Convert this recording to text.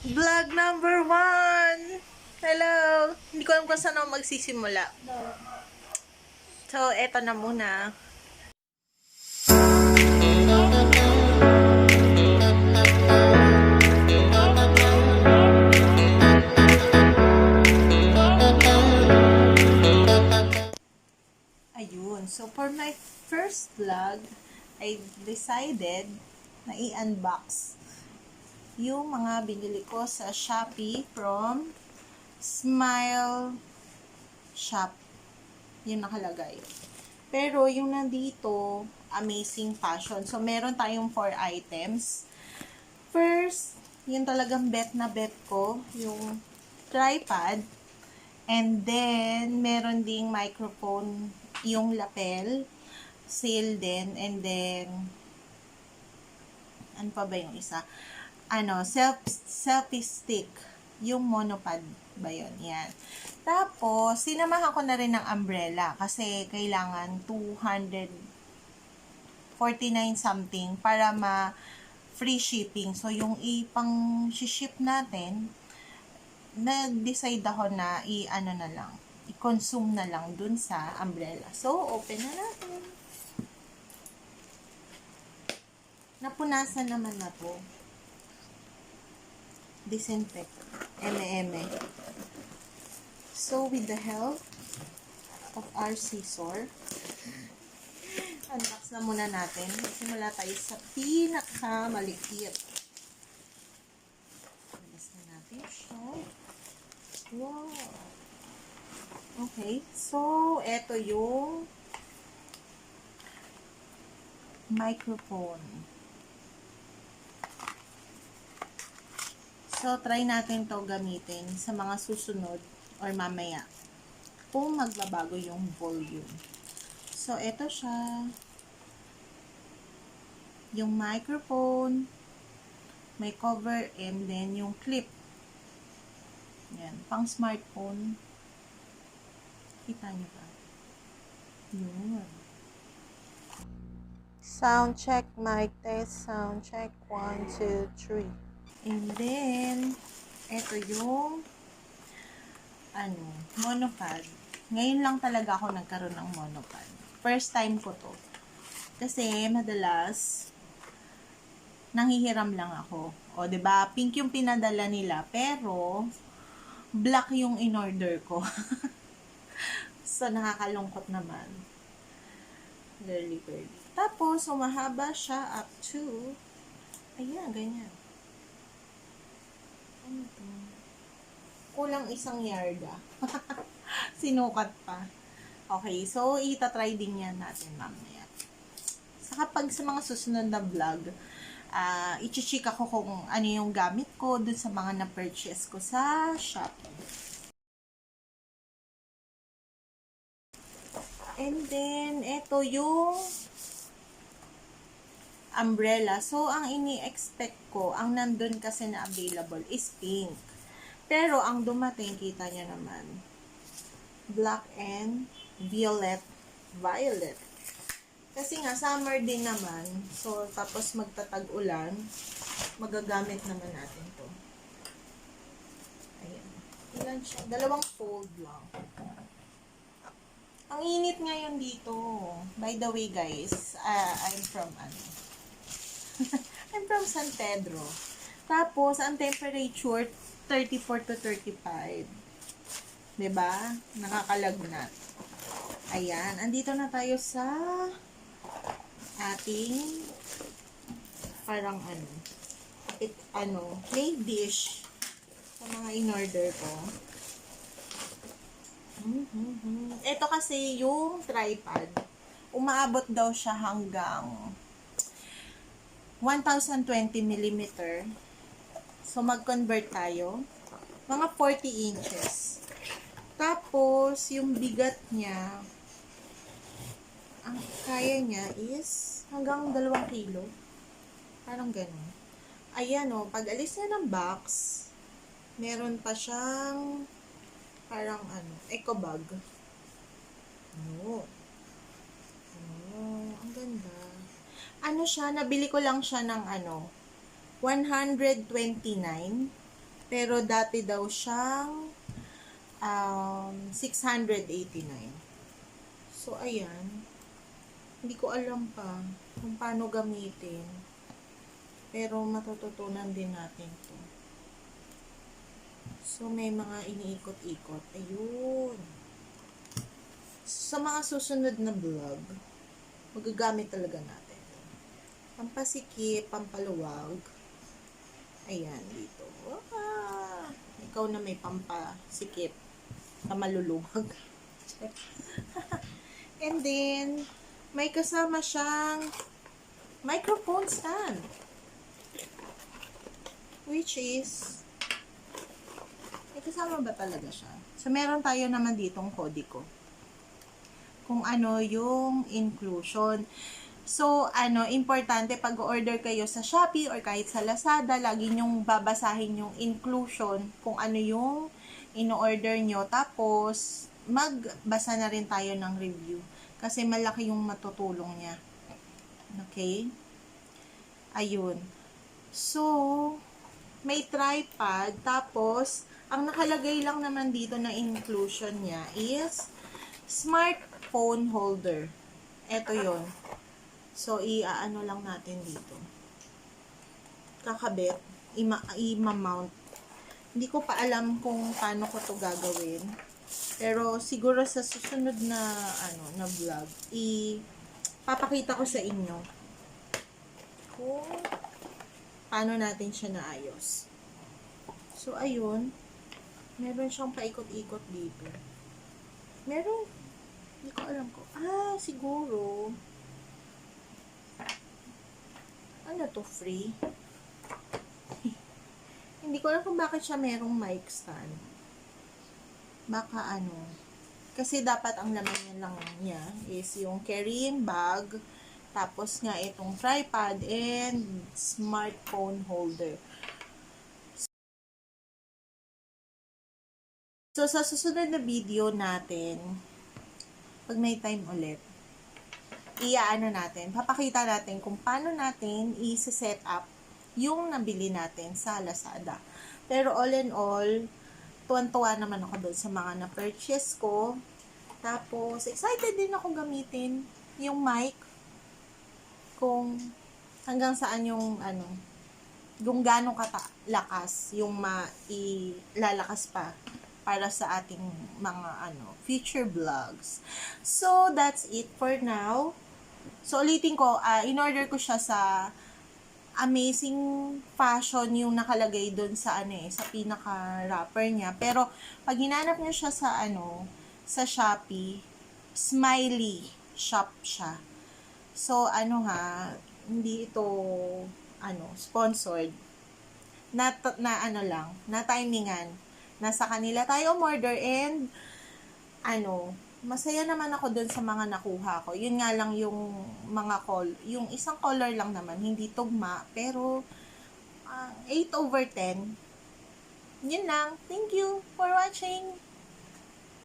Vlog number 1! Hello! Hindi ko alam kung saan ako magsisimula. So, eto na muna. Ayun. So, for my first vlog, I decided na i-unbox yung mga binili ko sa Shopee from Smile Shop. Yung nakalagay. Pero yung nandito, Amazing Fashion. So, meron tayong 4 items. First, yung talagang bet na bet ko, yung tripod. And then, meron ding microphone, yung lapel. Sale din. And then, ano pa ba yung isa? Selfie stick. Yung monopod ba yun? Yan. Tapos, sinamahan ko na rin ng umbrella kasi kailangan 249 something para free shipping. So, yung ipang ship natin, nag-decide ako na i-consume na lang dun sa umbrella. So, open na natin. Napunasan naman na to. Disinfect. Eme. So, with the help of our scissor, unbox na muna natin. Simula tayo sa pinakamalikit. Unbox na natin siya. Wow! Okay. So, eto yung microphone. So, try natin to gamitin sa mga susunod or mamaya kung magbabago yung volume. So, eto siya. Yung microphone, may cover, and then yung clip. Yan, pang smartphone. Kita nyo ba? Yun. Sound check, mic test, sound check, 1, 2, 3. And then, eto yung monopod. Ngayon lang talaga ako nagkaroon ng monopod. First time ko to. Kasi madalas nanghihiram lang ako. O, 'di ba? Pink yung pinadala nila, pero black yung in-order ko. So, nakakalungkot naman. Girly. Tapos, umahaba siya up to, ayan, ganyan. Ano to? Kulang 1 yarda. Sinukat pa. Okay, so itatry din yan natin mamaya. Saka pag sa mga susunod na vlog, i-check ako kung ano yung gamit ko dun sa mga na-purchase ko sa Shopee. And then, eto yung umbrella. So, ang ini-expect ko, ang nandun kasi na available is pink. Pero, ang dumating, kita nyo naman, black and violet. Kasi nga, summer din naman. So, tapos magtatag-ulan, magagamit naman natin to. Ayan. Ilan siya? 2 fold lang. Ang init ngayon dito. By the way, guys, I'm from I'm from San Pedro. Tapos, ang temperature, 34 to 35. Diba? Nakakalagnat. Ayan. Andito na tayo sa ating parang plate dish sa mga in-order ko. Ito kasi yung tripod. Umaabot daw siya hanggang 1020 mm. So, mag-convert tayo. Mga 40 inches. Tapos, yung bigat niya, ang kaya niya is hanggang 2 kilo. Parang ganun. Ayan o, pag alis na ng box, meron pa siyang parang eco bag. Ang ganda. Siya, nabili ko lang siya ng 129 Pero dati daw siyang 689. So, ayan. Hindi ko alam pa kung paano gamitin. Pero matututunan din natin to. So, may mga iniikot-ikot. Ayun. Sa mga susunod na vlog, magagamit talaga natin. Pampasikip, pampaluwag. Ayan, dito. Ikaw na may pampasikip na maluluwag. And then, may kasama siyang microphone stand. Which is, may kasama ba talaga siya? So, meron tayo naman ditong Codico. Kung ano yung inclusion. So, importante pag order kayo sa Shopee or kahit sa Lazada, lagi nyong babasahin yung inclusion, kung ano yung ino-order nyo. Tapos, magbasa na rin tayo ng review. Kasi malaki yung matutulong niya. Okay? Ayun. So, may tripod. Tapos, ang nakalagay lang naman dito na inclusion niya is smartphone holder. Ito yon. So, i-ano lang natin dito. Kakabit. I-mount. Hindi ko pa alam kung paano ko to gagawin. Pero, siguro sa susunod na, na vlog, papakita ko sa inyo kung paano natin siya naayos. So, ayun. Meron siyang paikot-ikot dito. Meron. Hindi ko alam ko. Siguro. Ano to, free? Hindi ko alam kung bakit siya merong mic stand. Baka kasi dapat ang laman niya is yung carrying bag, tapos nga itong tripod and smartphone holder. So, sa susunod na video natin, pag may time ulit, papakita natin kung paano natin i-set up yung nabili natin sa Lazada. Pero all in all, tuwan-tuwa naman ako doon sa mga na-purchase ko. Tapos, excited din ako gamitin yung mic. Kung hanggang saan yung yung gano'ng lakas yung mailalakas pa para sa ating mga future vlogs. So, that's it for now. So, ulitin ko, in-order ko siya sa Amazing Fashion yung nakalagay doon sa sa pinaka-wrapper niya. Pero pag hinanap niyo siya sa sa Shopee, Smiley shop siya. So hindi ito sponsored. Na lang, na timingan. Nasa kanila tayo umorder and masaya naman ako dun sa mga nakuha ko. Yun nga lang yung mga yung isang color lang naman, hindi tugma, pero 8/10. Yun lang. Thank you for watching.